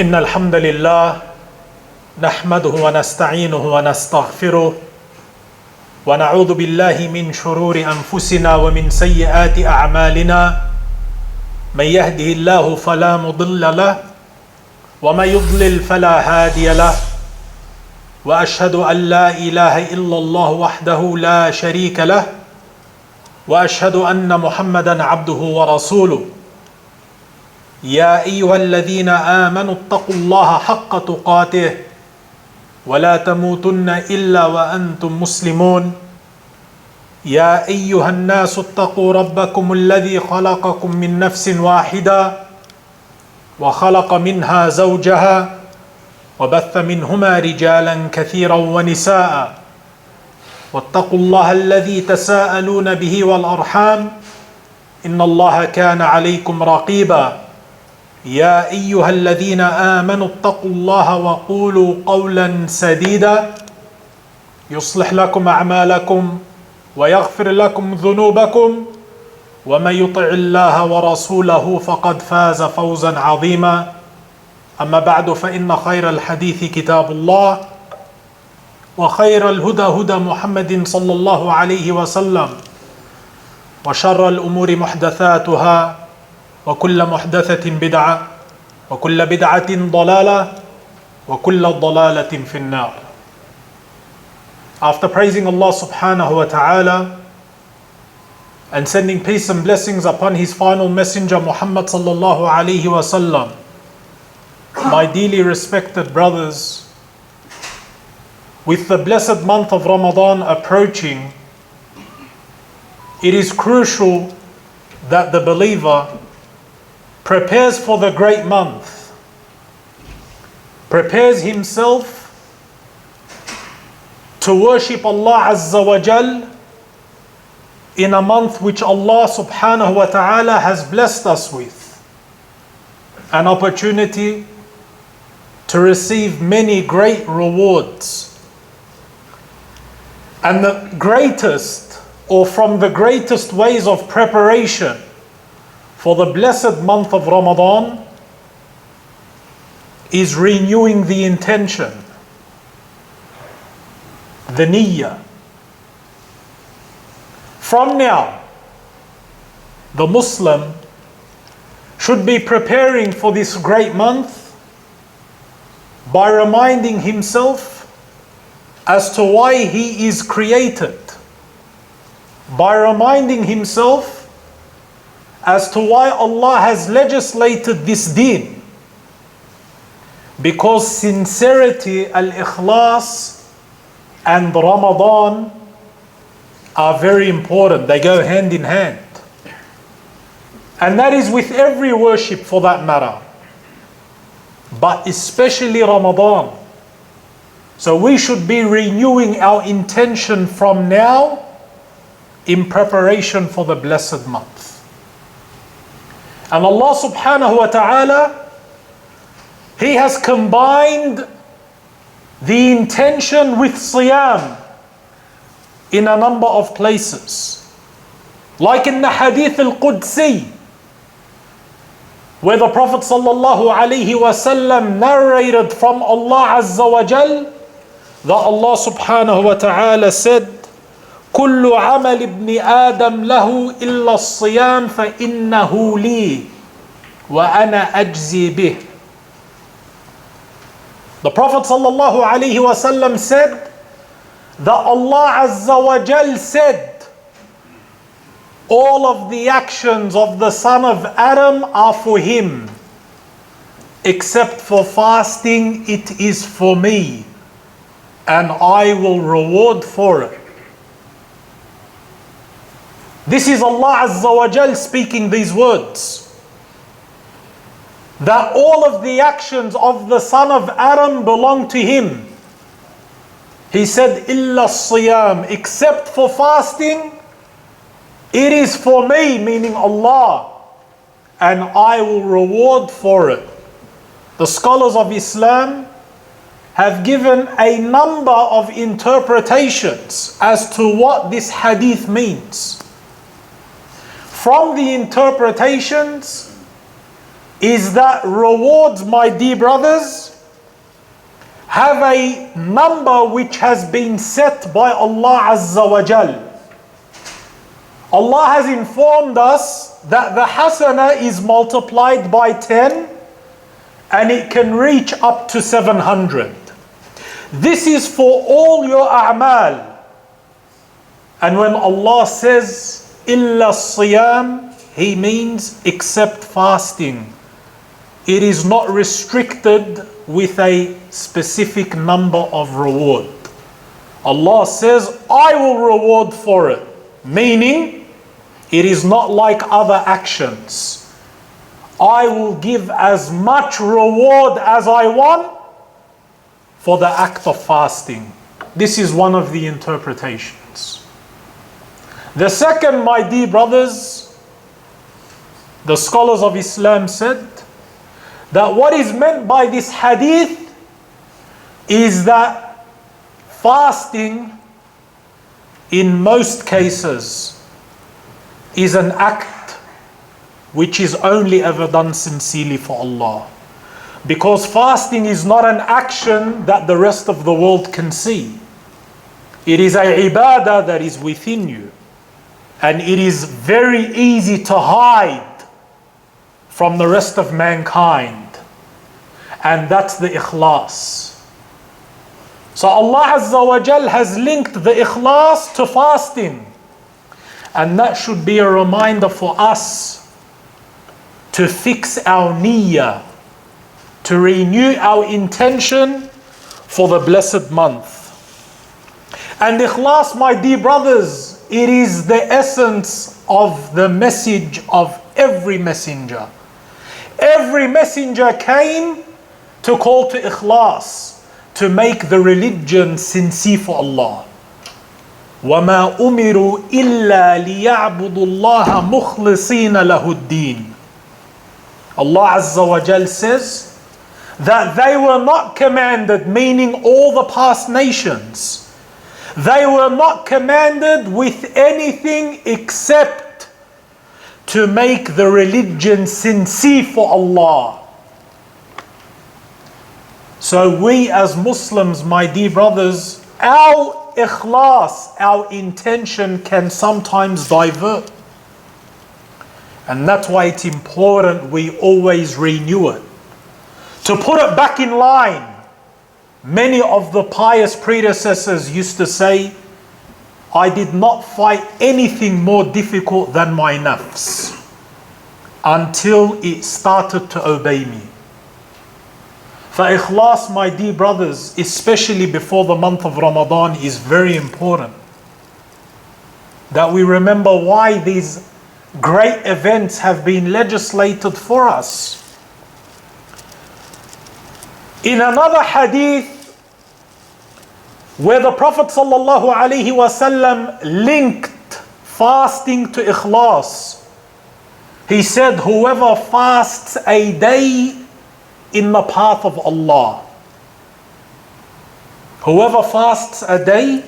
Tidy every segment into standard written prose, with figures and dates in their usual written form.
إن الحمد لله نحمده ونستعينه ونستغفره ونعوذ بالله من شرور أنفسنا ومن سيئات أعمالنا من يهده الله فلا مضل له ومن يضلل فلا هادي له وأشهد أن لا إله إلا الله وحده لا شريك له وأشهد أن محمدا عبده ورسوله يا أيها الذين آمنوا اتقوا الله حق تقاته ولا تموتن إلا وأنتم مسلمون يا أيها الناس اتقوا ربكم الذي خلقكم من نفس واحدة وخلق منها زوجها وبث منهما رجالا كثيرا ونساء واتقوا الله الذي تساءلون به والأرحام إن الله كان عليكم رقيبا يا أيها الذين آمنوا اتقوا الله وقولوا قولا سديدا يصلح لكم أعمالكم ويغفر لكم ذنوبكم ومن يطع الله ورسوله فقد فاز فوزا عظيما أما بعد فإن خير الحديث كتاب الله وخير الهدى هدى محمد صلى الله عليه وسلم وشر الأمور محدثاتها وكل محدثة بدعة وكل بدعة ضلالة وكل ضلالة في النار. After praising Allah subhanahu wa ta'ala and sending peace and blessings upon his final messenger Muhammad sallallahu alayhi wa sallam, my dearly respected brothers, with the blessed month of Ramadan approaching, it is crucial that the believer prepares for the great month, prepares himself to worship Allah Azza wa Jal in a month which Allah subhanahu wa ta'ala has blessed us with, an opportunity to receive many great rewards. And the greatest, or from the greatest ways of preparation for the blessed month of Ramadan is renewing the intention, the niyyah. From now, the Muslim should be preparing for this great month by reminding himself as to why he is created, by reminding himself as to why Allah has legislated this deen. Because sincerity, al-ikhlas, and Ramadan are very important. They go hand in hand. And that is with every worship for that matter, but especially Ramadan. So we should be renewing our intention from now in preparation for the blessed month. And Allah subhanahu wa ta'ala, He has combined the intention with siyam in a number of places. Like in the Hadith al-Qudsi, where the Prophet sallallahu alayhi wa sallam narrated from Allah Azza wa Jal that Allah subhanahu wa ta'ala said, كل عمل ابن آدم له إلا الصيام فإنه لي وأنا أجزي به. The Prophet sallallahu alayhi wa sallam said that Allah Azza wa Jal said, all of the actions of the son of Adam are for him, except for fasting, it is for me, and I will reward for it. This is Allah Azza wa Jal speaking these words, that all of the actions of the son of Adam belong to him. He said, إِلَّا الصِّيَامِ, except for fasting, it is for me, meaning Allah, and I will reward for it. The scholars of Islam have given a number of interpretations as to what this hadith means. From the interpretations is that rewards, my dear brothers, have a number which has been set by Allah Azza wa Jal. Allah has informed us that the hasana is multiplied by 10 and it can reach up to 700. This is for all your a'mal. And when Allah says, illa siyam, He means except fasting. It is not restricted with a specific number of reward. Allah says, I will reward for it. Meaning, it is not like other actions. I will give as much reward as I want for the act of fasting. This is one of the interpretations. The second, my dear brothers, the scholars of Islam said that what is meant by this hadith is that fasting in most cases is an act which is only ever done sincerely for Allah. Because fasting is not an action that the rest of the world can see. It is a ibadah that is within you. And it is very easy to hide from the rest of mankind. And that's the ikhlas. So Allah Azza wa Jal has linked the ikhlas to fasting. And that should be a reminder for us to fix our niyyah, to renew our intention for the blessed month. And ikhlas, my dear brothers, it is the essence of the message of every messenger. Every messenger came to call to ikhlas, to make the religion sincere for Allah. وَمَا أُمِرُوا إِلَّا لِيَعْبُدُوا اللَّهَ مُخْلِصِينَ لَهُ الدِّينَ. Allah Azza wa Jal says that they were not commanded, meaning all the past nations, they were not commanded with anything except to make the religion sincere for Allah. So we as Muslims, my dear brothers, our ikhlas, our intention can sometimes divert. And that's why it's important we always renew it. To put it back in line, many of the pious predecessors used to say, I did not fight anything more difficult than my nafs until it started to obey me. For ikhlas, my dear brothers, especially before the month of Ramadan, is very important. That we remember why these great events have been legislated for us. In another hadith, where the Prophet ﷺ linked fasting to ikhlas, he said, whoever fasts a day in the path of Allah, whoever fasts a day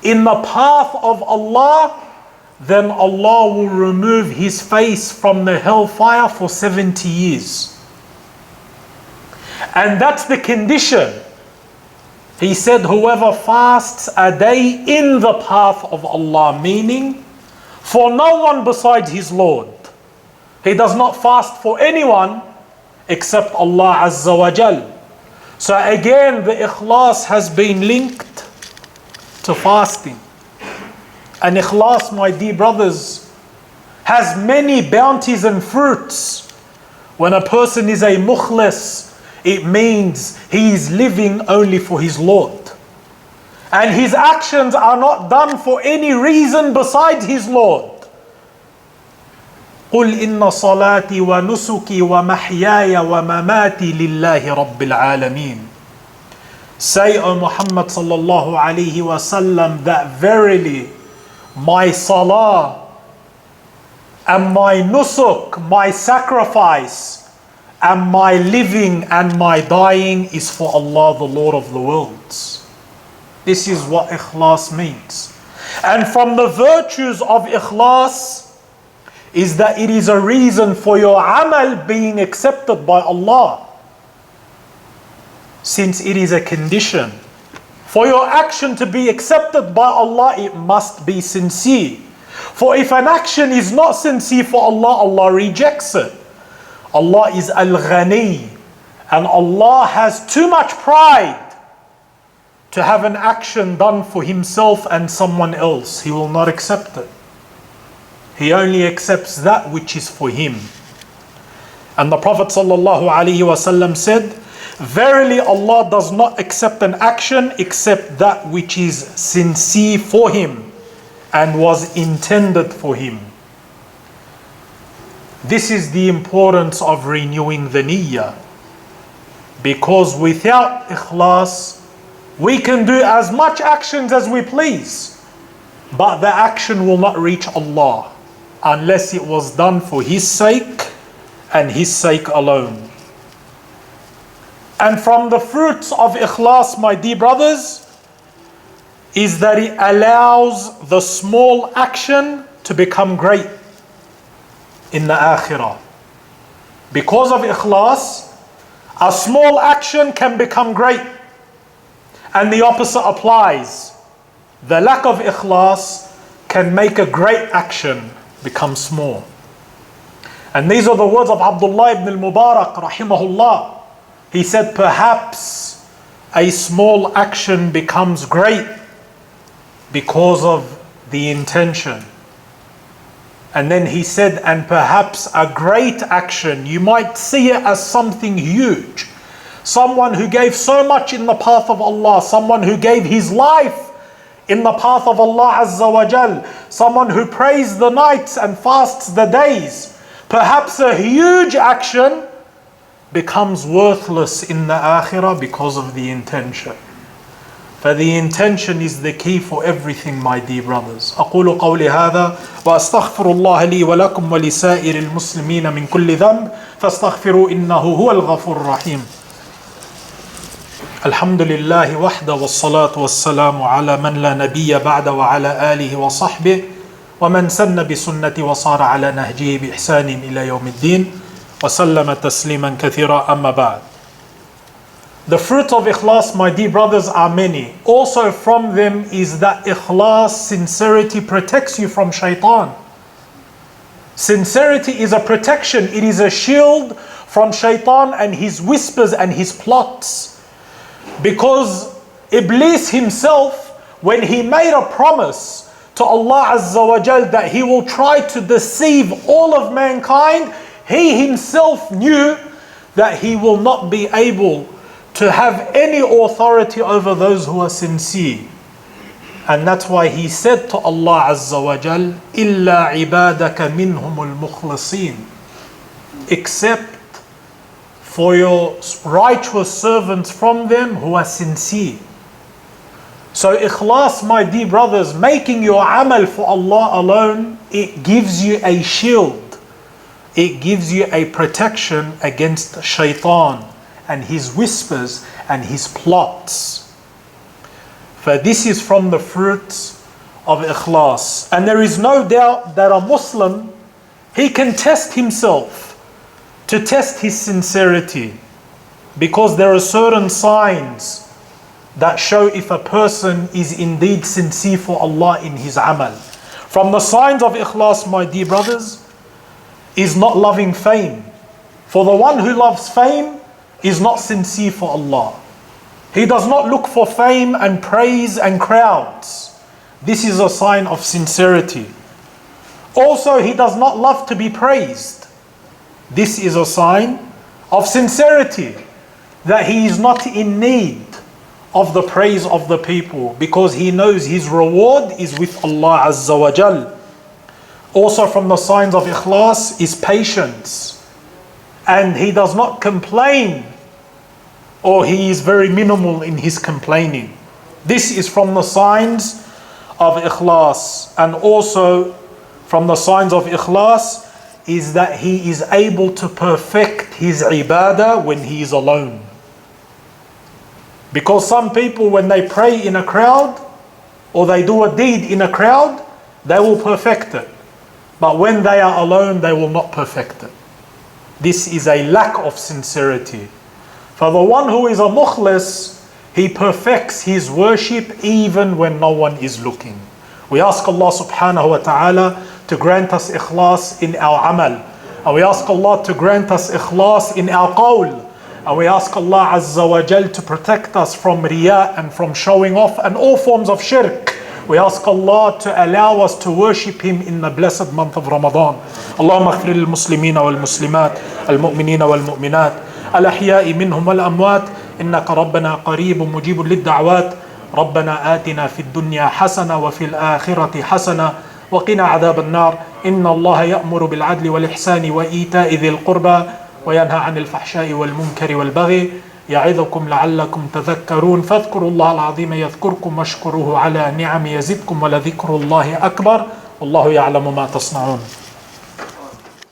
in the path of Allah, then Allah will remove his face from the hellfire for 70 years. And that's the condition. He said, whoever fasts a day in the path of Allah, meaning for no one besides his Lord. He does not fast for anyone except Allah Azza wa Jal. So again, the ikhlas has been linked to fasting. And ikhlas, my dear brothers, has many bounties and fruits. When a person is a mukhlis, it means he is living only for his Lord. And his actions are not done for any reason besides his Lord. قُلْ إِنَّ صَلَاتِي وَنُسُكِي وَمَحْيَايَ وَمَمَاتِي لِلَّهِ رَبِّ الْعَالَمِينَ. Say, O Muhammad sallallahu alayhi wa sallam, that verily my salah and my nusuk, my sacrifice, and my living and my dying is for Allah, the Lord of the worlds. This is what ikhlas means. And from the virtues of ikhlas is that it is a reason for your amal being accepted by Allah. Since it is a condition. For your action to be accepted by Allah, it must be sincere. For if an action is not sincere for Allah, Allah rejects it. Allah is Al-Ghani, and Allah has too much pride to have an action done for himself and someone else. He will not accept it. He only accepts that which is for him. And the Prophet ﷺ said, verily Allah does not accept an action except that which is sincere for him and was intended for him. This is the importance of renewing the niyyah. Because without ikhlas, we can do as much actions as we please, but the action will not reach Allah unless it was done for His sake and His sake alone. And from the fruits of ikhlas, my dear brothers, is that it allows the small action to become great in the akhirah. Because of ikhlas, a small action can become great. And the opposite applies. The lack of ikhlas can make a great action become small. And these are the words of Abdullah ibn al-Mubarak rahimahullah. He said, perhaps a small action becomes great because of the intention. And then he said, and perhaps a great action, you might see it as something huge. Someone who gave so much in the path of Allah, someone who gave his life in the path of Allah Azza wa Jal, someone who prays the nights and fasts the days. Perhaps a huge action becomes worthless in the akhirah because of the intention. For the intention is the key for everything, my dear brothers. أقول قولي هذا وأستغفر الله لي ولكم ولسائر المسلمين من كل ذنب فاستغفروا إنه هو الغفور الرحيم. الحمد لله وحده والصلاة والسلام على من لا نبي بعد وعلى آله وصحبه ومن سن بسنته وصار على نهجه بإحسان إلى يوم الدين وسلم تسليما كثيرا أما بعد. The fruit of ikhlas, my dear brothers, are many. Also from them is that ikhlas, sincerity, protects you from shaitan. Sincerity is a protection. It is a shield from shaitan and his whispers and his plots. Because Iblis himself, when he made a promise to Allah Azza wa Jal that he will try to deceive all of mankind, he himself knew that he will not be able to have any authority over those who are sincere. And that's why he said to Allah Azza wa Jal, إِلَّا عِبَادَكَ مِنْهُمُ الْمُخْلَصِينَ, except for your righteous servants from them who are sincere. So ikhlas, my dear brothers, making your amal for Allah alone, it gives you a shield. It gives you a protection against shaitan and his whispers and his plots. For this is from the fruits of ikhlas. And there is no doubt that a Muslim, he can test himself to test his sincerity, because there are certain signs that show if a person is indeed sincere for Allah in his amal. From the signs of ikhlas, my dear brothers, is not loving fame. For the one who loves fame is not sincere for Allah. He does not look for fame and praise and crowds. This is a sign of sincerity. Also, he does not love to be praised. This is a sign of sincerity, that he is not in need of the praise of the people, because he knows his reward is with Allah Azza wa Jal. Also from the signs of ikhlas is patience, and he does not complain, or he is very minimal in his complaining. This is from the signs of ikhlas. And also from the signs of ikhlas is that he is able to perfect his ibadah when he is alone. Because some people, when they pray in a crowd or they do a deed in a crowd, they will perfect it. but when they are alone, they will not perfect it. This is a lack of sincerity. For the one who is a mukhlis, he perfects his worship even when no one is looking. We ask Allah subhanahu wa ta'ala to grant us ikhlas in our amal. And we ask Allah to grant us ikhlas in our qawl. And we ask Allah Azza wa Jal to protect us from riya and from showing off and all forms of shirk. We ask Allah to allow us to worship Him in the blessed month of Ramadan. Allahumma aghfir lil muslimina wal muslimat, al mu'minina wal mu'minat, al ahya'i minhum wal amwat, innaka rabbana qareebun mujibun lid da'wat. ربنا آتنا في الدنيا حسنة وفي الآخرة حسنة وقنا عذاب النار إن الله يأمر بالعدل والإحسان وإيتاء ذي القربى وينهى عن الفحشاء والمنكر والبغي يعظكم لعلكم تذكرون فاذكروا الله العظيم يذكركم واشكروه على نعم يزدكم ولذكر الله أكبر والله يعلم ما تصنعون.